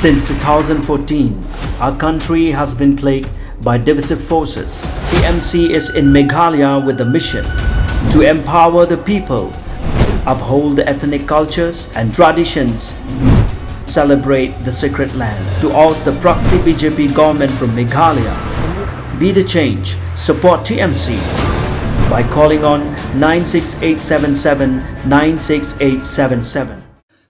Since 2014, our country has been plagued by divisive forces. TMC is in Meghalaya with the mission to empower the people, uphold the ethnic cultures and traditions, celebrate the sacred land. To oust the proxy BJP government from Meghalaya, be the change, support TMC by calling on 96877 96877.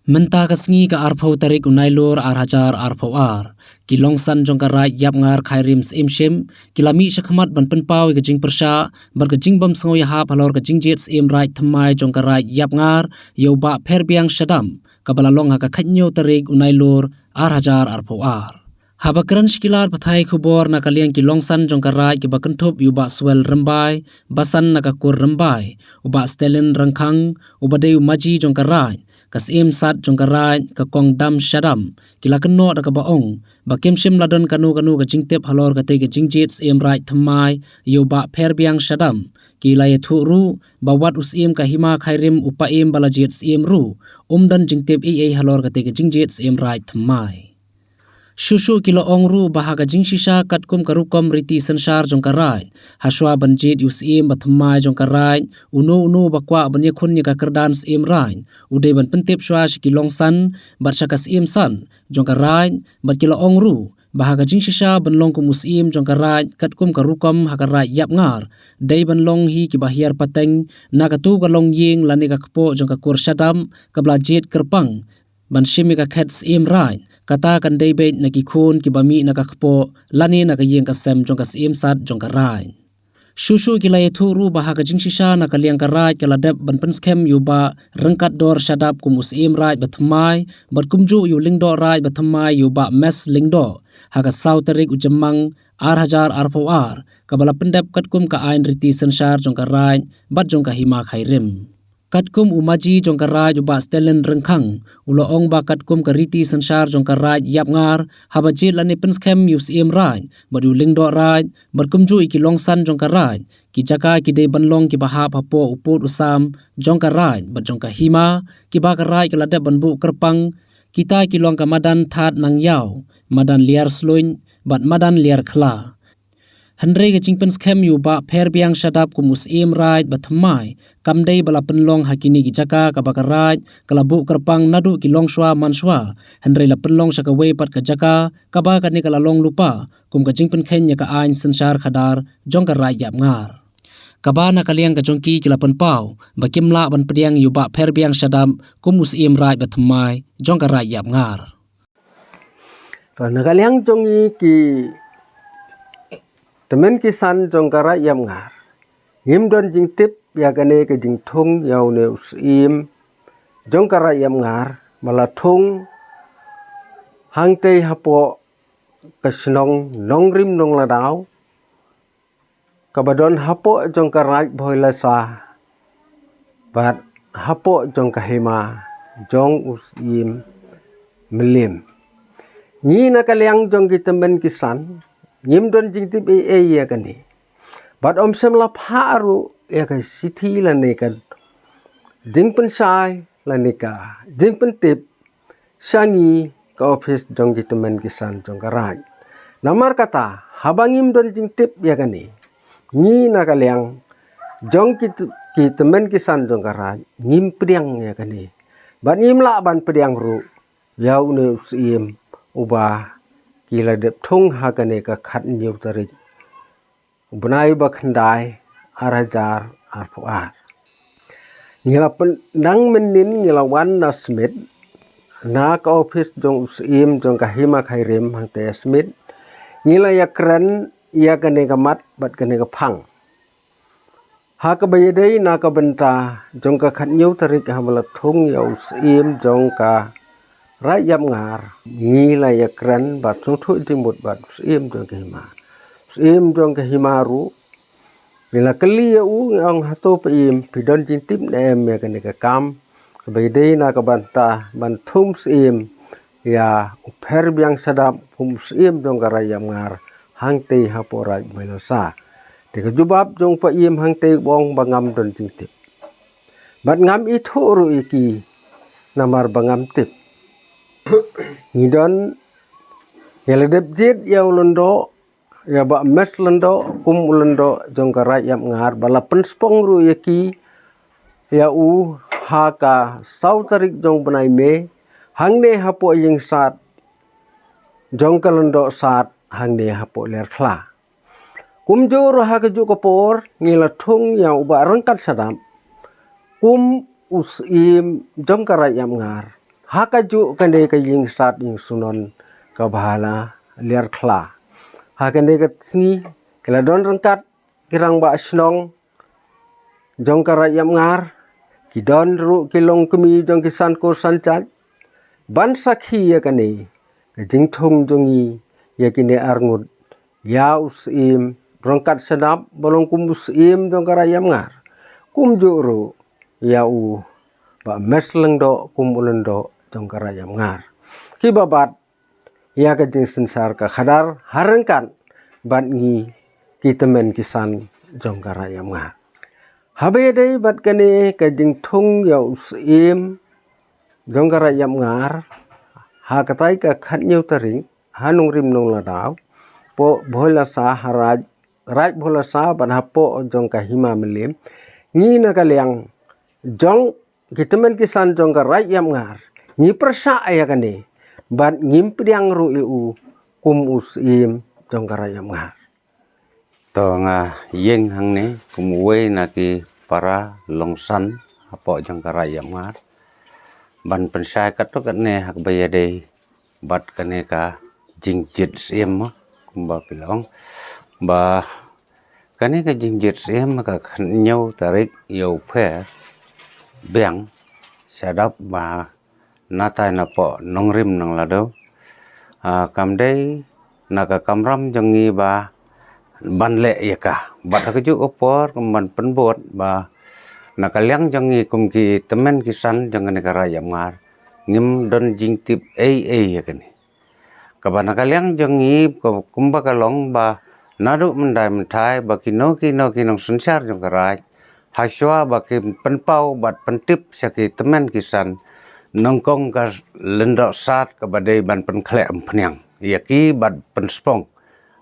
Menta kasngi ka arpho tarik unailor arhajar arpho ar kilong san jong ka rai yap ngar khairim imshim kilami shakhamat ban penpau ka jing persha bar ka jing bam sngoy ha phalor ka jing jet im rai thamai jong ka rai yap ngar yo ba pherbiang shadam kabala long ha ka khanyo tarik unailor arhajar arpho ar habakran shkilar pathai khubor na kaliang kilong san jong ka rai ki bakanthop yu ba swel rambai basan na ka kur rambai uba stelen rangkhang ubadeu maji jong ka rai kasim sat jong karai ka kong dam shadam kila keno da ka baong bakem shim ladon kanu ka jingtep halor ka te ka jingjit sim right thamai yo ba pherbiang shadam kila ye thu ru bawat usim ka hima khairim upaim balajit sim ru umdan jingtep e halor ka te ka jingjit sim right thamai Shushu kilo ongru bahaga jingshisha katkum karukom riti sansar jong karai haswa banjit usim bathmai jong karai unu bakwa banye khunni ka kardan sim rai ude ban pentep shwa shikilong san batshakas im san jong karai bat kilo ongru bahaga jingshisha banlong kum usim jong karai katkum karukom hakarai yap ngar dei banlong hi ki bahiar pateng nakatu kalong ying lani ka kpo jong ka kur shadam kablajit kerpang ban shimi ka khets im rai kata kan debe na ki khun ki bami na ka khpo lani na ka yeng ka sem jong ka sim sat jong ka rai shushu ki lai thu ru baha ka jingshisha na ka liang ka rai ka ladap ban pen schem yu ba rangkat dor shadap kum usim rai bathmai bat kumju yu lingdo rai bathmai yu ba mes lingdo ha ka sauterik ujamang arhajar arpho ar kabala pendap katkum ka ain riti sansar jong ka rai bat jong ka hima khairim katkum umaji jong karai uba stelen rengkhang ulo ong ba katkum kariti sansar jong karai yap ngar habajit lani penskhem yus im rai badu lingdo rai barkumju ikilong san jong karai ki jaka ki de banlong ki baha phapo uput usam jong karai bat jong ka hima ki ba karai kalada banbu kerpang kita kilong ka madan that nang yaw madan liar sluin bat madan liar khla Handre ke jingpen scam yu ba pherbiang shadap ku musim right bathmai kamdei bala penlong hakini ki jaka ka bakarai kalabu kerpang nadu ki longshwa manshwa handre la penlong shakawe pat ka jaka ka ba ka ni kala long lupa kum ka jingpen khenya ka ain sansar khadar jong ka rai yap ngar kabana kaliang ka jongki kila penpau bakimla ban pediang yu ba pherbiang shadam ku musim right bathmai jong ka rai yap ngar to nakaliang jongi ki temen kisan jong karai yam ngar ngim don jing tip ya kane ke jing thung yaw ne usim jong karai yam ngar mala thung hang te hapo kasnong nong rim nong la daw kabadon hapo jong karai boy la sa bat hapo jong kahima jong usim melim ni nakaliang jong ki temen kisan ngim don jing tip ya kani bat om sem la pharu ya ka sithi la ne kan jing pen sai la ne ka jing pen tip sangi ka office jong ki temen kisan jong karai namar kata habangim don jing tip ya kani ni na kaliang jong ki temen kisan jong karai ngim priang ya kani bat ngim la ban priang ru yau ne usim ubah kila dep thung hakane ka khat nyu tarik bunai ba khandai arajar arpuar ngila nang menin ngila wan na smith na ka office jong usim jong ka hima khairim hang te smith ngila yakran ya kane ka mat bat kane ka phang ha ka bayadei na ka benta jong ka khat nyu tarik ha bala thung ya usim jong ka rayam ngar ngila yakran bat sung thu timut bat sim jong ke himaru bila kali ya ang hato paim pidon jintip nem ya kan ka kam bede na ka banta ban thum sim ya upher biang sadap hum sim jong ka rayam ngar hang te haporai melosa te ka jubab jong paim hang te bong bangam don jintip bat ngam itu ru iki namar bangam tip ngidon ya ledep jit ya ulendo ya ba mes lendo kum ulendo jong karai yam ngar bala penspong ru yaki ya u ha ka sau tarik jong benai me hangne hapo ying sat jong kalendo sat hangne hapo ler khla kum jor ha ka ju kopor ngila thung ya uba rangkat sadam kum us im jong karai yam ngar ha ka ju kande ka ying sat ying sunon ka bahala ler khla ha kande ka sni kala don rangkat kirang ba snong jong karai yam ngar kidon ru kilong kemi jong kisan ko sanchat ban sakhi ya kane jing thung jongi ya kine arngut ya usim rangkat sedap bolong kum usim jong karayam ngar kum juru ya u ba mesleng do kum ulendo jong karayam ngar ki babat ya ka jing sensar ka khadar harangkan ban ngi kitemen kisan jong karayam ngar habe dei bat kane ka jing thung ya usim jong karayam ngar ha katai ka khat nyau taring hanung rim nong la daw po bhola sa haraj raj bhola sa ban hapo jong ka hima melim ngi na ka liang jong kitemen kisan jong ka raj yam ngar ngi prasa aya kane ban ngim priang ru u kum usim jong ka raj yam ngar to nga yeng hang ne kum we na ki para longsan hapo jong ka raj yam ngar ban pensai kat to kat ne hak baya dei bat kane ka jingjit sim kumba pilong ba kane ka jingjit sim ka nyau tarik yau phe beng sadap ba natai na po nongrim nang lado kam dei naka kamram jongi ba ban le yaka bat ka ju opor ban penbot ba nakaliang jongi kum ki temen kisan jangan negara yam ngar ngim don jing tip ya kani kaba nakaliang jongi kumba kalong ba nadu mendai mentai ba kino kinong sensar jong karai haswa ba ki penpau bat pentip saki temen kisan nongkong ka lendok sat ka badai ban penkhle empnyang yaki bat penspong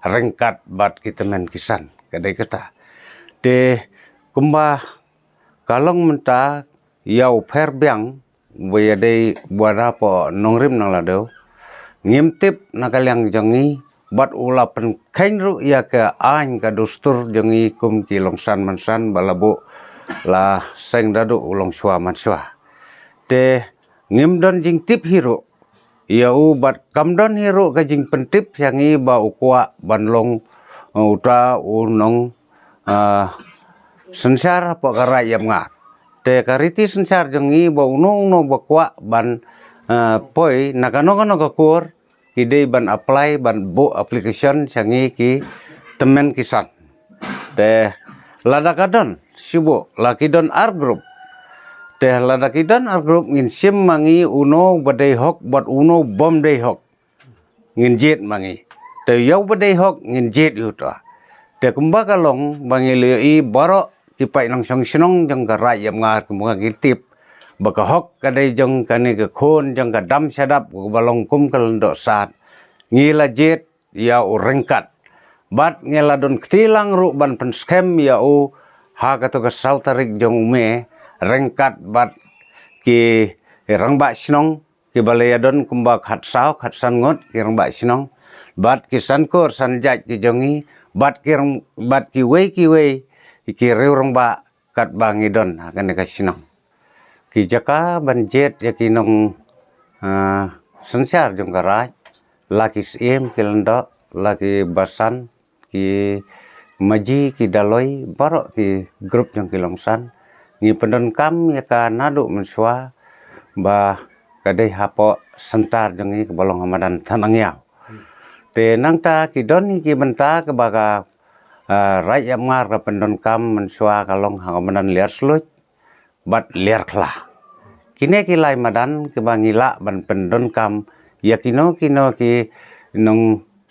rengkat bat ki temen kisan kadai kata de kumba kalong menta yau pher biang we dei buara po nongrim nang lado ngimtip nakaliang jongi bat ula pen khainru ya ka ain ka dustur jongi kum ki longsan mansan balabu la seng dadu ulong shwa manswa te ngimdon jing tip hiro ya u bat kamdon hiro ka jing pentip yangi ba ukwa banlong uta unong sensar po karai yam ngar te kariti sensar jongi bo uno bakwa ban poi nakano ka kur kidei ban apply ban bo application sangi ki temen kisan te ladakadon sibo lakidon ar group te ladakidon ar group ngin sim mangi uno badai hok bat uno bom dei hok ngin jet mangi te yau badai hok ngin jet yuta te kumba kalong bangi lei baro ipai nang song sinong jong ka rai yam ngar kumunga kitip baka hok kadai jong kane ka khon jong ka dam sadap ku balong kum kalendo sat ngila jet ya u rengkat bat ngela don ktilang ru ban pen scam ya u ha ka to ka sautarik jong ume rengkat bat ki rangba sinong ki balaya don kumba khat san ngot ki rangba sinong bat ki sankor sanjat ki jongi bat ki wei iki reurang ba kat bangidon akan dikasinong ki jaka banjet yaki nong sensar jong karai laki sim kilendo laki basan ki maji ki daloi baro ki grup jong kilongsan ngi pendon kam yaka nadu menswa ba kadai hapo sentar jongi ke bolong hamadan tanangyau te nangta ki doni ki benta ke baga rai yam ngar ka pendon kam menswa kalong hangamadan liar sluj bat liar kla kine kilai madan ke bangila ban pendon kam yakino ki nong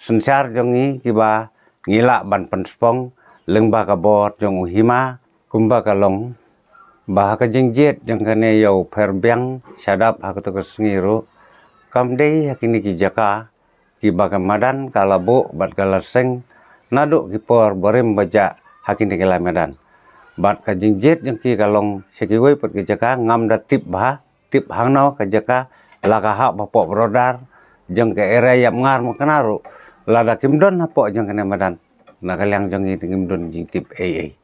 sensar jongi ki ba ngila ban penspong lengba ka bot jong uhima kumba kalong bah ka jengjet jang kane yau perbiang sadap ha ka to ngiru kam dei yakini ki jaka ki bagamadan kalabo bat galaseng naduk ki por borim baja hakin di Medan. Bat ka jingjet yang ki kalong sekiwai pat ki jaka ngam da tip hangnau ka jaka laka hak bapok brodar jeng ke area yap ngar makanaru lada kimdon hapok jeng kene Medan. Nakaliang jeng ki kimdon jing tip AA.